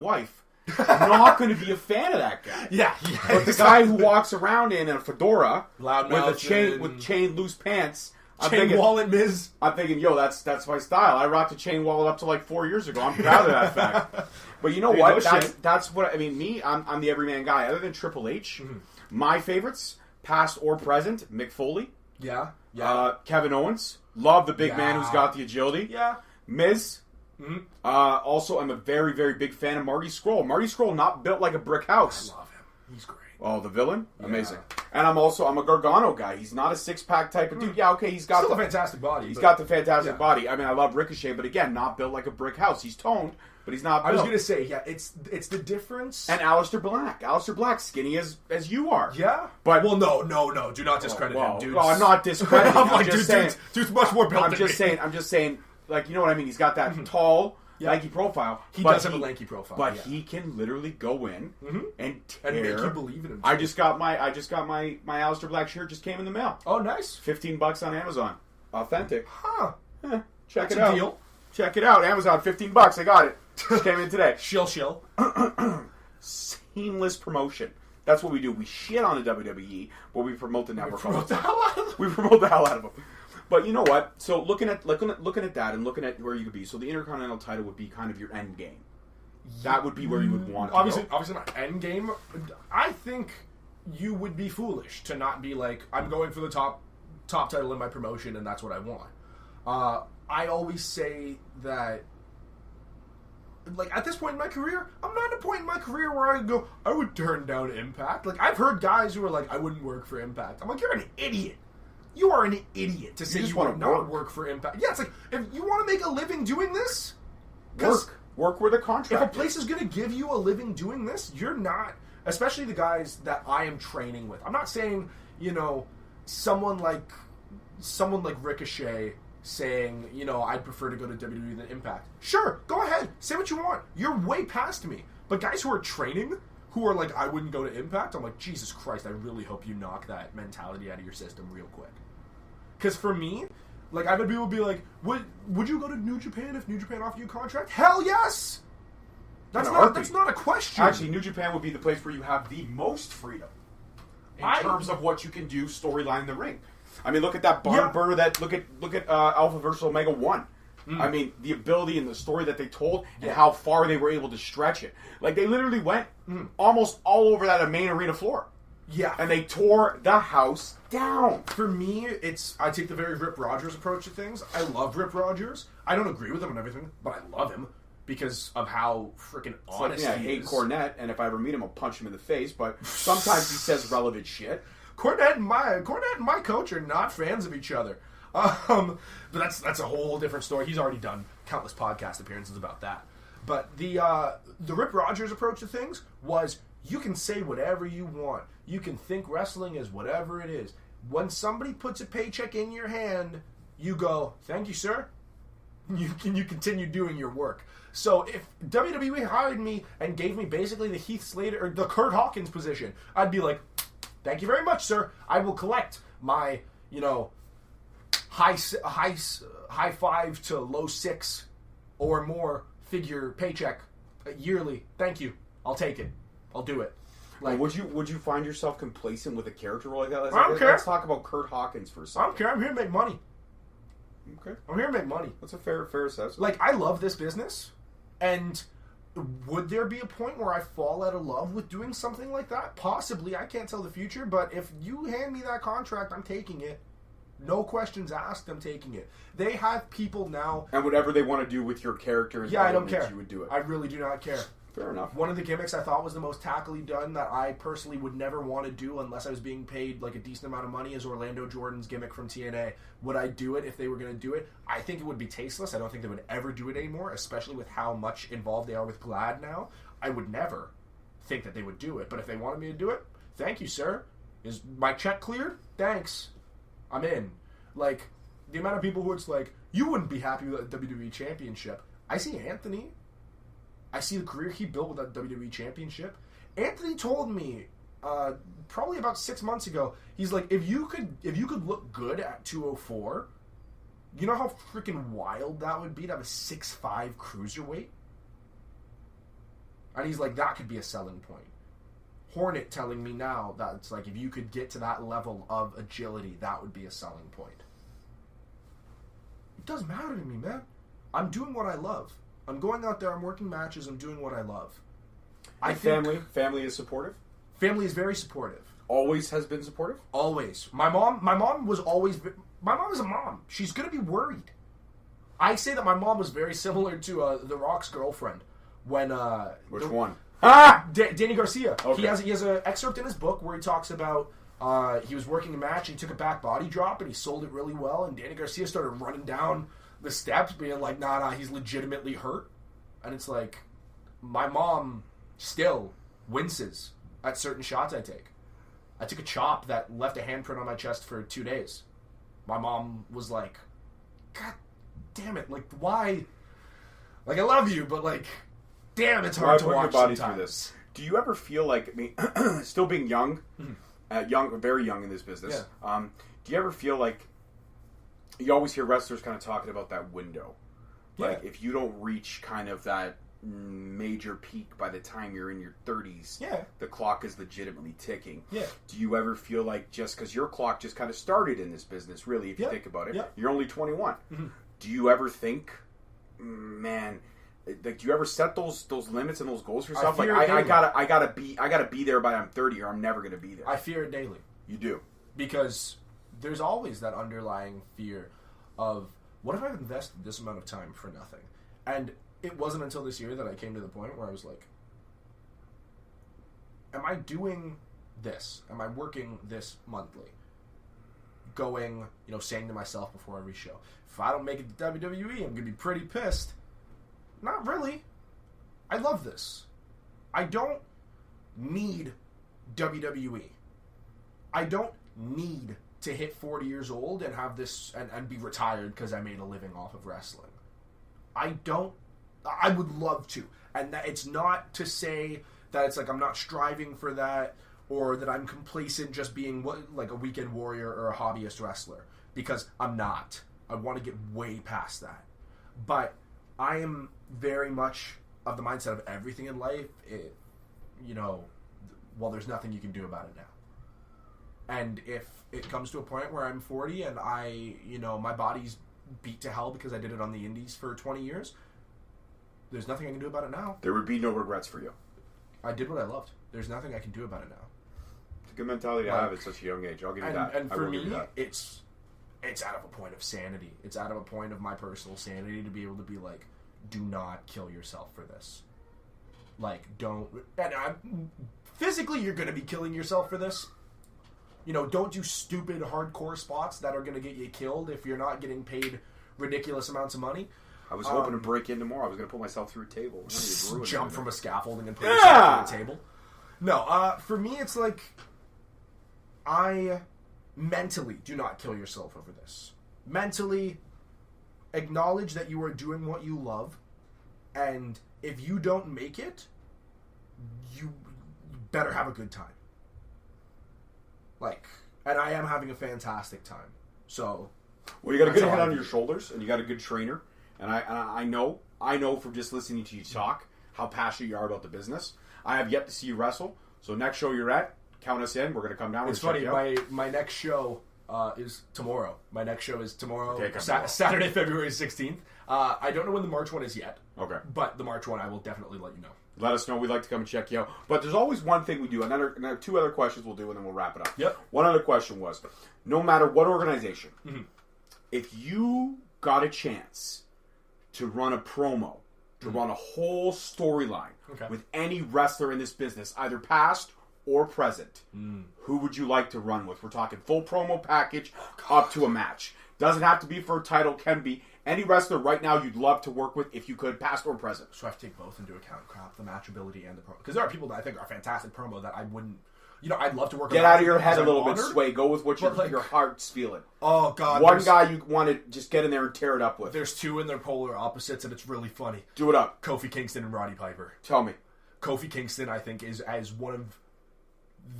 wife, I'm not going to be a fan of that guy. Yeah. But the guy who walks around in a fedora Loudmouth with chain loose pants, wallet Miz. I'm thinking, yo, that's my style. I rocked a chain wallet up to like 4 years ago. I'm proud of that fact. But you know what? That's what I mean. Me, I'm the everyman guy. Other than Triple H, my favorites, past or present, Mick Foley. Yeah. Kevin Owens. Love the big man who's got the agility. Yeah. Miz. Also, I'm a very, very big fan of Marty Scurll. Marty Scurll, not built like a brick house. I love him. He's great. Oh, the villain? Amazing. And I'm a Gargano guy. He's not a six-pack type of dude. Yeah, okay, he's got still a fantastic body. He's got the fantastic body. I mean, I love Ricochet, but again, not built like a brick house. He's toned, but he's not built. I was going to say, it's the difference. And Aleister Black. Aleister Black, skinny as you are. Yeah? But well, no. Do not discredit him, dude. Well, I'm not discrediting him. I'm just saying. Dude's much more built than me. I'm just saying, like, you know what I mean? He's got that tall... lanky profile. He does have a lanky profile. But he can literally go in and tear. And make you believe in him. I just got my Aleister Black shirt just came in the mail. Oh, nice. $15 on Amazon. Authentic. Huh. Check That's it out. a deal. Check it out. Amazon, $15. I got it. Just came in today. Shill. Seamless promotion. That's what we do. We shit on the WWE, but we promote the network. We promote the hell out of them. But you know what? So looking at that and looking at where you could be, so the Intercontinental title would be kind of your end game. That would be where you would want to go. Obviously not end game. I think you would be foolish to not be like, I'm going for the top title in my promotion, and that's what I want. I always say that, like, at this point in my career, I'm not at a point in my career where I go, I would turn down Impact. Like, I've heard guys who are like, I wouldn't work for Impact. I'm like, you're an idiot. You are an idiot to say you want to not work for Impact. Yeah, it's like, if you want to make a living doing this, work where the contract if a place is going to give you a living doing this, you're not, especially the guys that I am training with. I'm not saying, someone like Ricochet saying, I'd prefer to go to WWE than Impact. Sure, go ahead. Say what you want. You're way past me. But guys who are training, who are like, I wouldn't go to Impact, I'm like, Jesus Christ, I really hope you knock that mentality out of your system real quick. Because for me, like, I've had people be like, would you go to New Japan if New Japan offered you a contract? Hell yes! That's not a question. Actually, New Japan would be the place where you have the most freedom in terms of what you can do storyline in the ring. I mean, look at that barn burner. Look at Alpha vs. Omega 1. I mean, the ability and the story that they told and how far they were able to stretch it. Like, they literally went almost all over that main arena floor. Yeah. And they tore the house down. For me, I take the very Rip Rogers approach to things. I love Rip Rogers. I don't agree with him on everything, but I love him because of how freaking honest he is. I hate Cornette, and if I ever meet him, I'll punch him in the face, but sometimes he says relevant shit. Cornette and my coach are not fans of each other. But that's a whole different story. He's already done countless podcast appearances about that. But the Rip Rogers approach to things was, you can say whatever you want. You can think wrestling is whatever it is. When somebody puts a paycheck in your hand, you go, thank you, sir. You continue doing your work. So if WWE hired me and gave me basically the Heath Slater or the Kurt Hawkins position, I'd be like, thank you very much, sir. I will collect my, high 5 to low 6 or more figure paycheck yearly. Thank you. I'll take it. I'll do it. Like, would you find yourself complacent with a character role like that? I don't care. Let's talk about Kurt Hawkins for a second. I don't care. I'm here to make money. Okay. I'm here to make money. That's a fair assessment. Like, I love this business, and would there be a point where I fall out of love with doing something like that? Possibly. I can't tell the future, but if you hand me that contract, I'm taking it. No questions asked, I'm taking it. They have people now... And whatever they want to do with your character... I don't care. You would do it. I really do not care. Fair enough. One of the gimmicks I thought was the most tackily done that I personally would never want to do unless I was being paid like a decent amount of money is Orlando Jordan's gimmick from TNA. Would I do it if they were going to do it? I think it would be tasteless. I don't think they would ever do it anymore, especially with how much involved they are with GLAAD now. I would never think that they would do it. But if they wanted me to do it, thank you, sir. Is my check cleared? Thanks. I'm in. Like, the amount of people who it's like, you wouldn't be happy with a WWE Championship. I see Anthony. I see the career he built with that WWE Championship. Anthony told me probably about 6 months ago, he's like, if you could look good at 204, you know how freaking wild that would be to have a 6'5" cruiserweight? And he's like, that could be a selling point. Hornet telling me now that it's like, if you could get to that level of agility, that would be a selling point. It doesn't matter to me, man. I'm doing what I love. I'm going out there, I'm working matches, I'm doing what I love. Family is supportive? Family is very supportive. Always has been supportive? Always. My mom was always... My mom is a mom. She's going to be worried. I say that my mom was very similar to The Rock's girlfriend when... Which one? Danny Garcia. Okay. He has an excerpt in his book where he talks about he was working a match and he took a back body drop and he sold it really well, and Danny Garcia started running down the steps being like, nah, he's legitimately hurt. And it's like, my mom still winces at certain shots I take. I took a chop that left a handprint on my chest for 2 days. My mom was like, God damn it, like, why? Like, I love you, but like, damn, it's hard to watch sometimes. Through this. Do you ever feel like, I mean, still being young, very young in this business, do you ever feel like, you always hear wrestlers kind of talking about that window. Like, if you don't reach kind of that major peak by the time you're in your 30s, the clock is legitimately ticking. Do you ever feel like, just because your clock just kind of started in this business, really, if you think about it, you're only 21. Do you ever think, man, like, do you ever set those limits and those goals for yourself? Like, I gotta be there by I'm 30, or I'm never gonna be there. I fear it daily. You do, because there's always that underlying fear of, what if I've invested this amount of time for nothing? And it wasn't until this year that I came to the point where I was like, am I doing this? Am I working this monthly? Going, saying to myself before every show, if I don't make it to WWE, I'm going to be pretty pissed. Not really. I love this. I don't need WWE. I don't need to hit 40 years old and have this and be retired because I made a living off of wrestling. I would love to. And that, it's not to say that it's like I'm not striving for that, or that I'm complacent just being like a weekend warrior or a hobbyist wrestler, because I'm not. I want to get way past that. But I am very much of the mindset of everything in life, there's nothing you can do about it now. And if it comes to a point where I'm 40 and my body's beat to hell because I did it on the indies for 20 years, there's nothing I can do about it now. There would be no regrets for you. I did what I loved. There's nothing I can do about it now. It's a good mentality to have at such a young age. I'll give you that. And for me, it's out of a point of sanity. It's out of a point of my personal sanity to be able to be like, do not kill yourself for this. Like, don't... And physically, you're going to be killing yourself for this. Don't do stupid hardcore spots that are going to get you killed if you're not getting paid ridiculous amounts of money. I was hoping to break in tomorrow. I was going to put myself through a table. Jump from a scaffolding and put yourself through a table. No, for me, it's like, I mentally do not kill yourself over this. Mentally, acknowledge that you are doing what you love, and if you don't make it, you better have a good time. And I am having a fantastic time. So, well, you got a good head on your shoulders, and you got a good trainer. And I know from just listening to you talk how passionate you are about the business. I have yet to see you wrestle. So next show you're at, count us in. We're going to come down. It's funny. My next show is tomorrow. My next show is tomorrow, tomorrow. Saturday, February 16th. I don't know when the March one is yet. Okay. But the March one, I will definitely let you know. Let us know. We'd like to come and check you out. But there's always one thing we do. Another two other questions we'll do, and then we'll wrap it up. Yep. One other question was, no matter what organization, if you got a chance to run a promo, to run a whole storyline with any wrestler in this business, either past or present, who would you like to run with? We're talking full promo package up to a match. Doesn't have to be for a title, can be any wrestler right now you'd love to work with if you could, past or present. So I have to take both into account, crap, the matchability and the promo. Because there are people that I think are fantastic promo that I wouldn't... I'd love to work with. Get out of your head a little bit, Sway. Go with what your heart's feeling. Oh, God. One guy you want to just get in there and tear it up with. There's two and they're polar opposites, and it's really funny. Do it up. Kofi Kingston and Roddy Piper. Tell me. Kofi Kingston, I think, is as one of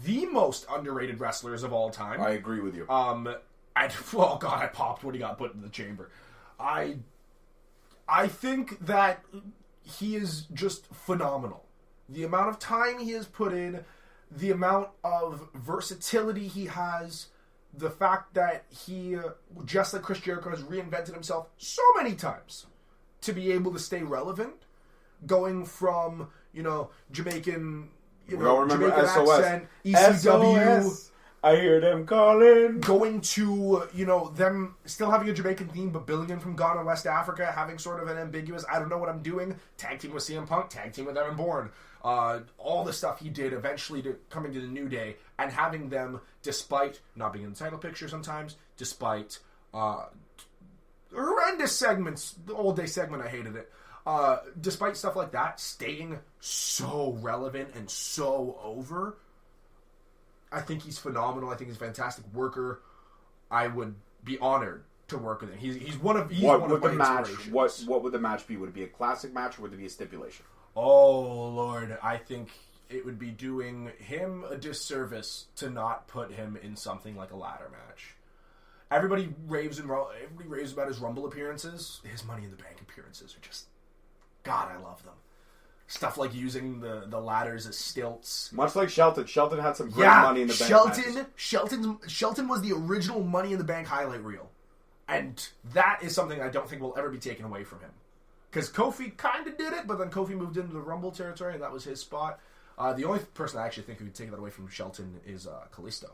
the most underrated wrestlers of all time. I agree with you. I popped when he got put in the chamber. I think that he is just phenomenal. the amount of time he has put in, the amount of versatility he has, the fact that he, just like Chris Jericho, has reinvented himself so many times to be able to stay relevant, going from, Jamaican, remember Jamaican SOS. accent, ECW. SOS. I hear them calling. Going to, them still having a Jamaican theme, but billing in from Ghana, West Africa, having sort of an ambiguous, I don't know what I'm doing, tag team with CM Punk, tag team with Evan Bourne. All the stuff he did eventually to coming to the New Day and having them, despite not being in the title picture sometimes, despite horrendous segments, the Old Day segment, I hated it. Despite stuff like that, staying so relevant and so over, I think he's phenomenal. I think he's a fantastic worker. I would be honored to work with him. He's one of my inspirations. What would the match be? Would it be a classic match or would it be a stipulation? Oh, Lord. I think it would be doing him a disservice to not put him in something like a ladder match. Everybody raves about his Rumble appearances. His Money in the Bank appearances are just... God, I love them. Stuff like using the ladders as stilts. Much like Shelton. Shelton had some great Money in the Bank Shelton was the original Money in the Bank highlight reel. And that is something I don't think will ever be taken away from him. Because Kofi kind of did it, but then Kofi moved into the Rumble territory, and that was his spot. The only person I actually think who would take that away from Shelton is Kalisto.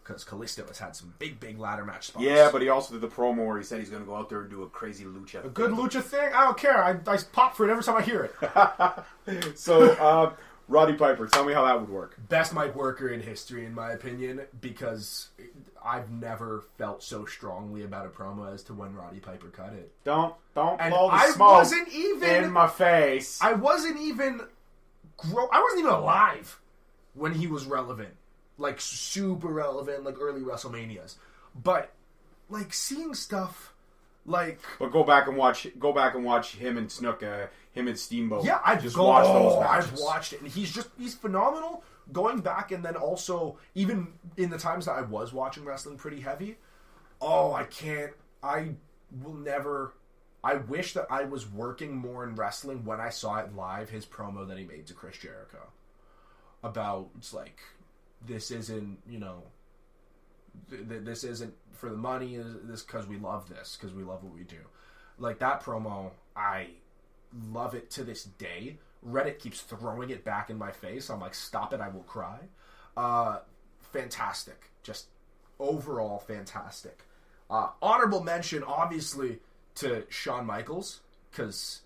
Because Kalisto has had some big ladder match spots. Yeah, but he also did the promo where he said he's going to go out there and do a crazy lucha thing. Good lucha thing? I don't care. I pop for it every time I hear it. So, Roddy Piper, tell me how that would work. Best mic worker in history, in my opinion, because I've never felt so strongly about a promo as to when Roddy Piper cut it. Don't blow the I smoke wasn't even in my face. I wasn't even alive when he was relevant. Like, super relevant, like early WrestleManias. But, like, seeing stuff like... But go back and watch him and Snook, him and Steamboat. Yeah, watch those matches. I've watched it. And he's phenomenal. Going back and then also, even in the times that I was watching wrestling pretty heavy, I wish that I was working more in wrestling when I saw it live, his promo that he made to Chris Jericho. About, it's like... This isn't, this isn't for the money. This because we love this, because we love what we do. Like, that promo, I love it to this day. Reddit keeps throwing it back in my face. I'm like, stop it, I will cry. Fantastic. Just overall fantastic. Honorable mention, obviously, to Shawn Michaels, because...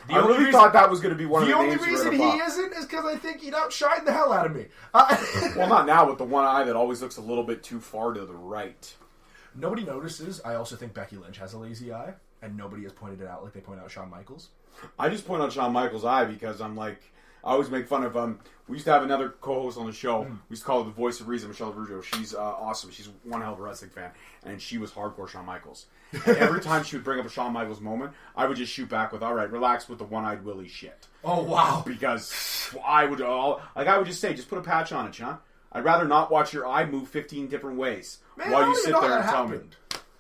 I really thought that was going to be one of the only names reason he isn't is because I think he'd outshine the hell out of me. Well, not now with the one eye that always looks a little bit too far to the right. Nobody notices. I also think Becky Lynch has a lazy eye, and nobody has pointed it out like they point out Shawn Michaels. I just point out Shawn Michaels' eye because I'm like, I always make fun of we used to have another co-host on the show. We used to call her the voice of reason, Michelle Vergio. She's awesome. She's one hell of a wrestling fan, and she was hardcore Shawn Michaels. And every time she would bring up a Shawn Michaels moment, I would just shoot back with, all right, relax with the one-eyed Willie shit. Oh, wow. Because I would just say, just put a patch on it, Sean. I'd rather not watch your eye move 15 different ways while you sit there and tell me.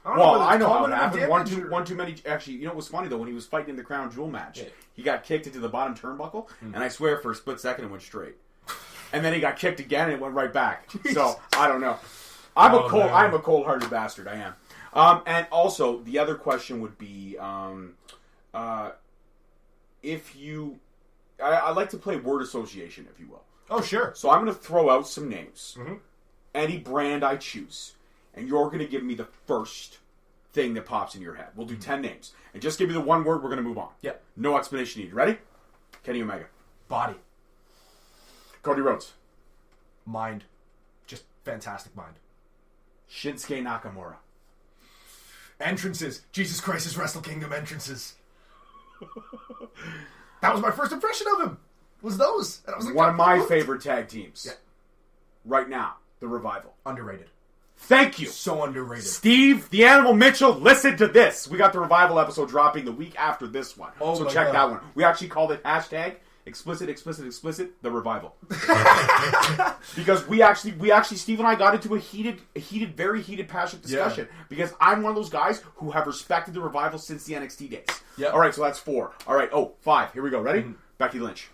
I know how it happened. One too many. Actually, you know what was funny, though? When he was fighting in the Crown Jewel match, he got kicked into the bottom turnbuckle, and I swear for a split second it went straight. And then he got kicked again, and it went right back. So, I don't know. I'm a cold-hearted bastard, I am. And also, the other question would be, if you... I like to play word association, if you will. Oh, sure. So I'm going to throw out some names. Mm-hmm. Any brand I choose. And you're going to give me the first thing that pops in your head. We'll do 10 names. And just give me the one word, we're going to move on. Yep. No explanation needed. Ready? Kenny Omega. Body. Cody Rhodes. Mind. Just fantastic mind. Shinsuke Nakamura. Entrances. Jesus Christ, his Wrestle Kingdom entrances. That was my first impression of him. Was those. And I was like, one of my favorite tag teams. Yeah. Right now. The Revival. Underrated. Thank you. So underrated. Steve, the Animal Mitchell, listen to this. We got the Revival episode dropping the week after this one. Oh, so my check God. that one. We actually called it hashtag explicit, the Revival. Because we actually, Steve and I got into a very heated, passionate discussion. Yeah. Because I'm one of those guys who have respected the Revival since the NXT days. Yeah. All right, so that's 4. All right, 5. Here we go. Ready? Mm-hmm. Becky Lynch.